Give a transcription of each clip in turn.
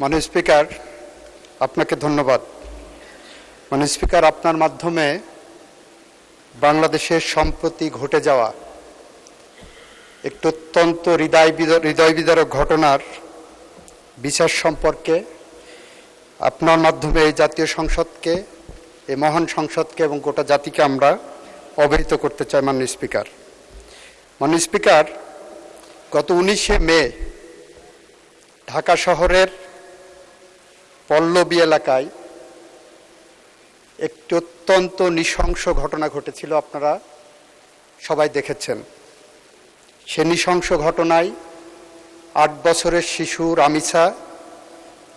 মাননীয় স্পিকার, আপনাকে ধন্যবাদ। মাননীয় স্পিকার, আপনার মাধ্যমে বাংলাদেশের সম্প্রতি ঘটে যাওয়া একটি অত্যন্ত হৃদয় বিদারক ঘটনার বিচার সম্পর্কে আপনার মাধ্যমে এই জাতীয় সংসদকে, এই মহান সংসদকে এবং গোটা জাতিকে আমরা অবহিত করতে চাই। মাননীয় স্পিকার, মাননীয় স্পিকার, গত 19শে মে ঢাকা শহরের পল্লবী এলাকায় একটি অত্যন্ত নৃশংস ঘটনা ঘটেছিল, আপনারা সবাই দেখেছেন। সে নৃশংস ঘটনায় 8 বছরের শিশু রামিসা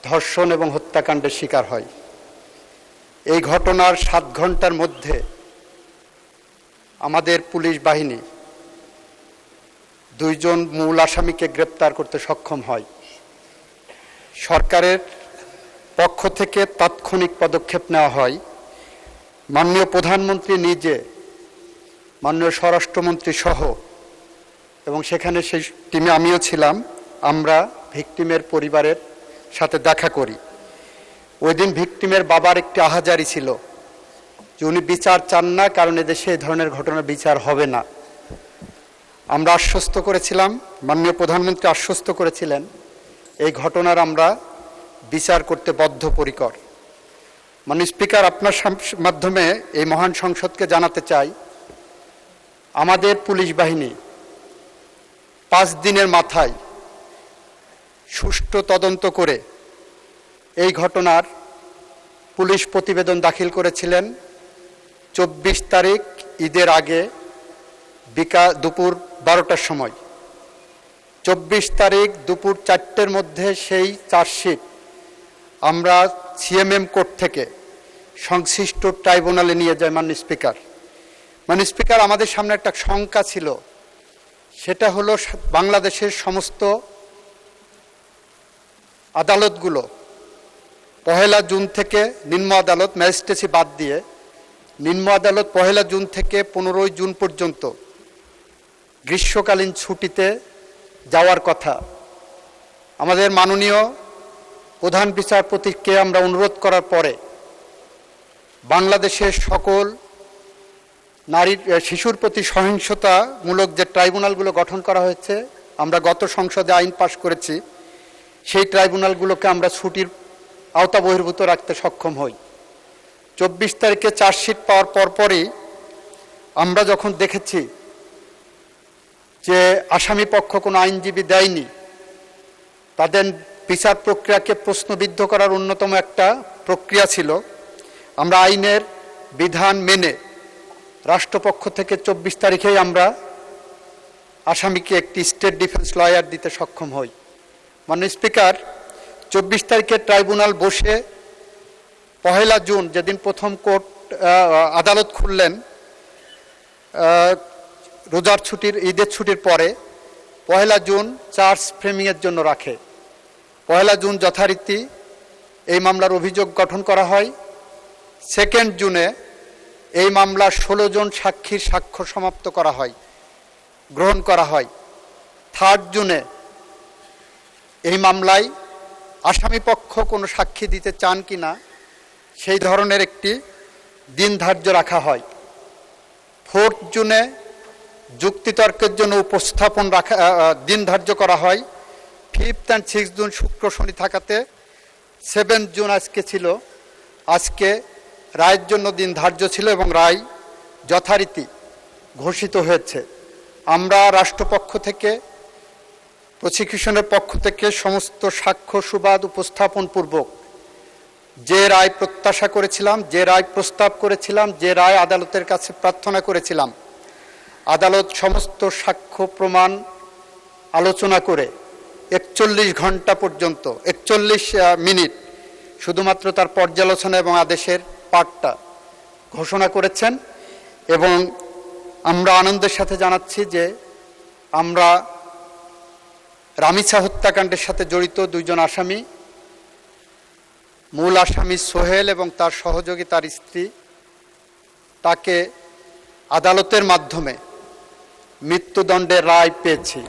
ধর্ষণ এবং হত্যাকাণ্ডের শিকার হয়। এই ঘটনার 7 ঘন্টার মধ্যে আমাদের পুলিশ বাহিনী 2 জন মূল আসামিকে গ্রেপ্তার করতে সক্ষম হয়। সরকারের পক্ষ থেকে তাৎক্ষণিক পদক্ষেপ নেওয়া হয়। মাননীয় প্রধানমন্ত্রী নিজে, মাননীয় স্বরাষ্ট্রমন্ত্রী সহ, এবং সেখানে সেই টিমে আমিও ছিলাম, আমরা ভিকটিমের পরিবারের সাথে দেখা করি। ওই দিন ভিকটিমের বাবার একটি আহাজারি ছিল যে উনি বিচার চান না, কারণ এদেশে এই ধরনের ঘটনার বিচার হবে না। আমরা আশ্বস্ত করেছিলাম, মাননীয় প্রধানমন্ত্রী আশ্বস্ত করেছিলেন, এই ঘটনার আমরা বিচার করতে বদ্ধপরিকর। মাননীয় স্পিকার, আপনার মাধ্যমে এই মহান সংসদকে জানাতে চাই, আমাদের পুলিশ বাহিনী 5 দিনের মাথায় সুষ্ঠু তদন্ত করে এই ঘটনার পুলিশ প্রতিবেদন দাখিল করেছিলেন। 24 তারিখ ঈদের আগে দুপুর 12টার সময়, 24 তারিখ দুপুর 4টের মধ্যে সেই চার্জশিট আমরা সিএমএম কোর্ট থেকে সংশ্লিষ্ট ট্রাইব্যুনালে নিয়ে যাই। মাননীয় স্পিকার, আমাদের সামনে একটা শঙ্কা ছিল, সেটা হলো বাংলাদেশের সমস্ত আদালতগুলো 1 জুন থেকে, নিম্ন আদালত ম্যাজিস্ট্রেসি বাদ দিয়ে, নিম্ন আদালত 1 জুন থেকে 15 জুন পর্যন্ত গ্রীষ্মকালীন ছুটিতে যাওয়ার কথা। আমাদের মাননীয় প্রধান বিচারপতিকে আমরা অনুরোধ করার পরে বাংলাদেশের সকল শিশুর প্রতি সহিংসতামূলক যে ট্রাইব্যুনালগুলো গঠন করা হয়েছে, আমরা গত সংসদে আইন পাশ করেছি, সেই ট্রাইব্যুনালগুলোকে আমরা ছুটির আওতা বহির্ভূত রাখতে সক্ষম হই। 24 তারিখে চার্জশিট পাওয়ার পরপরই আমরা যখন দেখেছি যে আসামি পক্ষ কোনো আইনজীবী দেয়নি, তাদের বিচার প্রক্রিয়াকে প্রশ্নবিদ্ধ করার অন্যতম একটা প্রক্রিয়া ছিল, আমরা আইনের বিধান মেনে রাষ্ট্রপক্ষ থেকে 24 তারিখেই আমরা আসামিকে একটি স্টেট ডিফেন্স লয়ার দিতে সক্ষম হই। মাননীয় স্পিকার, 24 তারিখে ট্রাইব্যুনাল বসে 1 জুন, যেদিন প্রথম আদালত খুললেন, রোজার ছুটির, ঈদের ছুটির পরে 1 জুন চার্জ ফ্রেমিংয়ের জন্য রাখে। 1 জুন যথারীতি এই মামলার অভিযোগ গঠন করা হয়। 2 জুনে এই মামলার 16 জন সাক্ষীর সাক্ষ্য সমাপ্ত করা হয়, গ্রহণ করা হয়। 3 জুনে এই মামলায় আসামি পক্ষ কোনো সাক্ষী দিতে চান কি না সেই ধরনের একটি দিন ধার্য রাখা হয়। 4 জুনে যুক্তিতর্কের জন্য উপস্থাপন দিন ধার্য করা হয়। 5 and 6 জুন শুক্র শনি থাকাতে 7 জুন আজকে ছিল, আজকে রায়ের জন্য দিন ধার্য ছিল এবং রায় যথারীতি ঘোষিত হয়েছে। আমরা রাষ্ট্রপক্ষ থেকে, প্রসিকিউশনের পক্ষ থেকে সমস্ত সাক্ষ্য সুবাদ উপস্থাপন পূর্বক যে রায় প্রত্যাশা করেছিলাম, যে রায় প্রস্তাব করেছিলাম, যে রায় আদালতের কাছে প্রার্থনা করেছিলাম, আদালত সমস্ত সাক্ষ্য প্রমাণ আলোচনা করে 41 ঘন্টা পর্যন্ত, 41 মিনিট শুধুমাত্র তার পর্যালোচনা এবং আদেশের পাঠটা ঘোষণা করেছেন। এবং আমরা আনন্দের সাথে জানাচ্ছি যে আমরা রামিসা হত্যাকাণ্ডের সাথে জড়িত 2 জন আসামি, মূল আসামি সোহেল এবং তার সহযোগী তার স্ত্রী, তাকে আদালতের মাধ্যমে মৃত্যুদণ্ডের রায় পেয়েছি।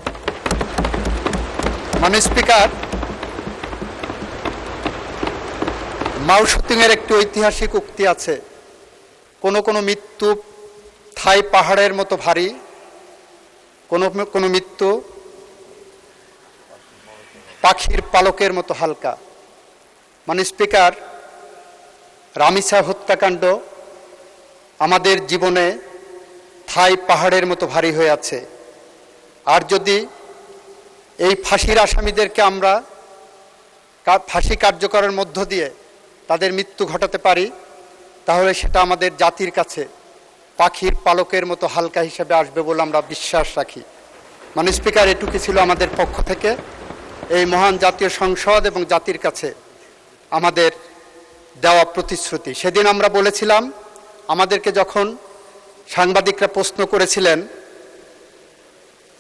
মাননীয় স্পিকার, মাও সুতুংয়ের একটি ঐতিহাসিক উক্তি আছে, কোনো কোনো মৃত্যু থাই পাহাড়ের মতো ভারী, কোনো কোনো মৃত্যু পাখির পালকের মতো হালকা। মানে স্পিকার, রামিসা হত্যাকাণ্ড আমাদের জীবনে থাই পাহাড়ের মতো ভারী হয়ে আছে। আর যদি এই ফাঁসির আসামিদেরকে আমরা ফাঁসি কার্যকরের মধ্য দিয়ে তাদের মৃত্যু ঘটাতে পারি, তাহলে সেটা আমাদের জাতির কাছে পাখির পালকের মতো হালকা হিসেবে আসবে বলে আমরা বিশ্বাস রাখি। মানে স্পিকার, এটুকু ছিল আমাদের পক্ষ থেকে এই মহান জাতীয় সংসদ এবং জাতির কাছে আমাদের দেওয়া প্রতিশ্রুতি। সেদিন আমরা বলেছিলাম, আমাদেরকে যখন সাংবাদিকরা প্রশ্ন করেছিলেন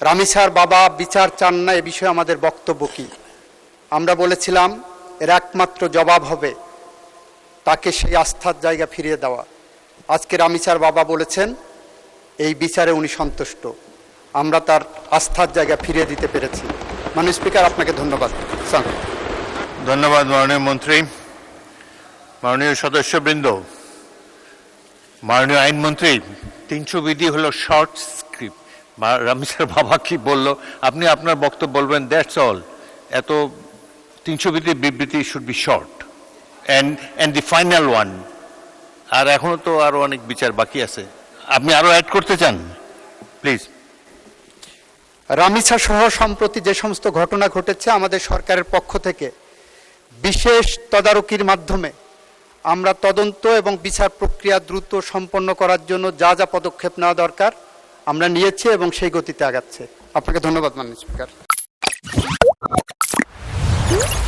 রামিসার বাবা বিচার চান না, এ বিষয়ে আমাদের বক্তব্য কী, আমরা বলেছিলাম এর একমাত্র জবাব হবে তাকে সেই আস্থার জায়গা ফিরিয়ে দেওয়া। আজকে রামিসার বাবা বলেছেন এই বিচারে উনি সন্তুষ্ট, আমরা তার আস্থার জায়গা ফিরিয়ে দিতে পেরেছি। মাননীয় স্পিকার, আপনাকে ধন্যবাদ। ধন্যবাদ মাননীয় মন্ত্রী। মাননীয় সদস্যবৃন্দ, মাননীয় আইনমন্ত্রী, 300 বিধি হলো শর্ট স্ক্রিপ্ট। রামিসার বাবা কি বলল, আপনি আপনার বক্তব্য বলবেন, দ্যাটস অল। এত 300 বিধির বিবৃতি should be short and the final one. আর এখনো তো আরো অনেক বিচার বাকি আছে, আপনি আরো অ্যাড করতে চান? প্লিজ। রামিসা সহ সম্প্রতি যে সমস্ত ঘটনা ঘটেছে, আমাদের সরকারের পক্ষ থেকে বিশেষ তদারকির মাধ্যমে আমরা তদন্ত এবং বিচার প্রক্রিয়া দ্রুত সম্পন্ন করার জন্য যা যা পদক্ষেপ নেওয়া দরকার আমরা নিয়েছি এবং সেই গতিতে আগাচ্ছে। আপনাকে ধন্যবাদ মাননীয় স্পিকার।